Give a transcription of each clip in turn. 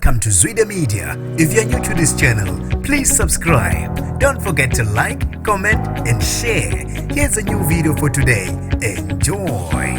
Welcome to Zwida Media. If you're new to this channel, please subscribe. Don't forget to like, comment and share. Here's a new video for today. Enjoy.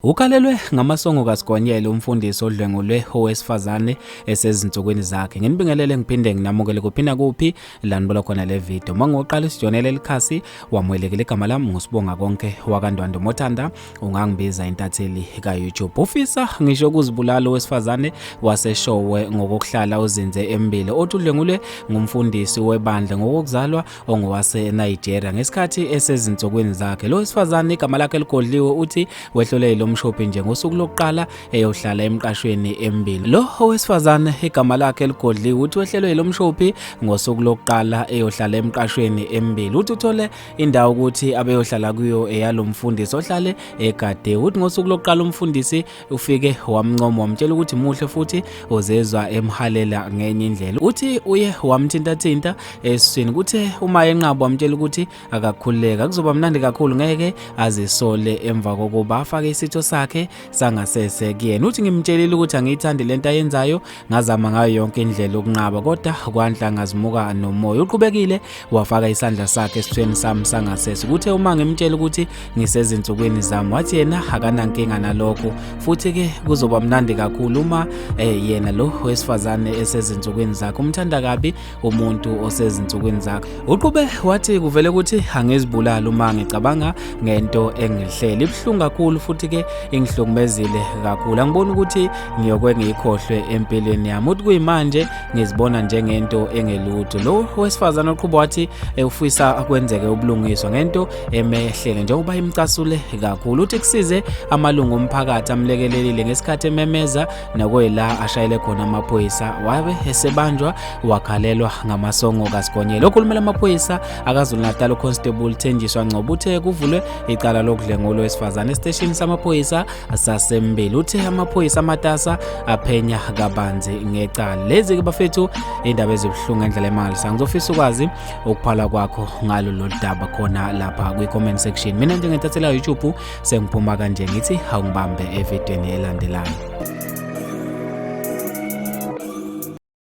Ukhalelwe ngamasongo kaSigonyela umfundisi odlwengule owesifazane esezinsukwini zakhe. Nginibingelele ngiphinde nginamukele kuphinda kuphi lanibona khona le video. Mangoqala isijonele likhasi wamwelekele igama lami ngusibonga konke wakandwando Mothanda ungangibiza intatheli ka YouTube. Ufisa ngisho ukuzibulala owesifazane waseshowe ngokuhlala uzinze embili. Odlwengule ngumfundisi webandla ngokuzalwa ongowase Nigeria ngesikhathi esezinsukwini zakhe. Lo wesifazane igama lakhe ligodliwe uthi wehlole umshophi nje ngosuku lokuqala eyohlala emqashweni embili. Lo owesifazane igama lakhe ligodliwe uthi wehlelwe lomshophi ngosuku lokuqala eyohlala emqashweni embili. Uthi uthole indawo ukuthi abeyohlala kuyo eyalomfundisi ohlale egade. Uthi ngosuku lokuqala umfundisi ufike wamncoma wamtshela ukuthi muhle futhi ozezwa emhalela ngenye indlela. Uthi uye wamthinta esiswini kuthe uma enqaba wamtshela ukuthi akakhuleka kuzoba mnandi kakhulu ngeke azisole emva kokuba afake isitho sakhe sangasese kuyena. Uthi ngimtshelile ukuthi angiyithandi lento ayenzayo ngazama ngayo yonke indlela ukunqaba kodwa kwanhla ngazimuka nomoya. Uqhubekile wafaka isandla sakhe esithweni sami sangasese. Kuthe uma ngimtshela ukuthi ngisezinsukwini zami wathi yena akanankinga nalokho futhi ke kuzoba mnandi kakhulu uma yena lo wesifazane esezinsukwini zakhe umthanda kabi umuntu osezinsukwini zakhe. Uqhube wathi kuvele ukuthi angizibulala uma ngicabanga ngento engihleli ibhlungu kakhulu futhi ke ingihlukumezile kakhulu. Angiboni ukuthi ngiyokwe ngiyikhohlwe empilweni yami. Uthi kuyimanje ngizibona njengento engelutho. Lo wesifazane oqhubha wathi ufisa kwenzeke ubulungiswa ngento emehlele njengoba imcasule kakhulu. Uthi kusize amalungu omphakathi amlekelelile ngesikhathi ememeza nakwela ashayele khona amaphoyisa wabe esebanjwa wakhalelwa ngamasongo kaSigonyela. Okhulumela amaphoyisa akaZulu Natal Constable Thenjiswa Ngcobo uthe kuvulwe icala lokudlengula wesifazane estation samaphoyisa asasembili. Uthe amaphoyisa amatasa aphenya kabanzi ngecala. Lezi ke bafethu indaba ezibhlungu ngendlela emali. Ngizofisa ukwazi ukuphala kwakho ngalo lodaba khona lapha kwi-comment section. Mina njengentatheli ya YouTube sengiphuma kanje ngithi awungibambe evidweni elandelayo.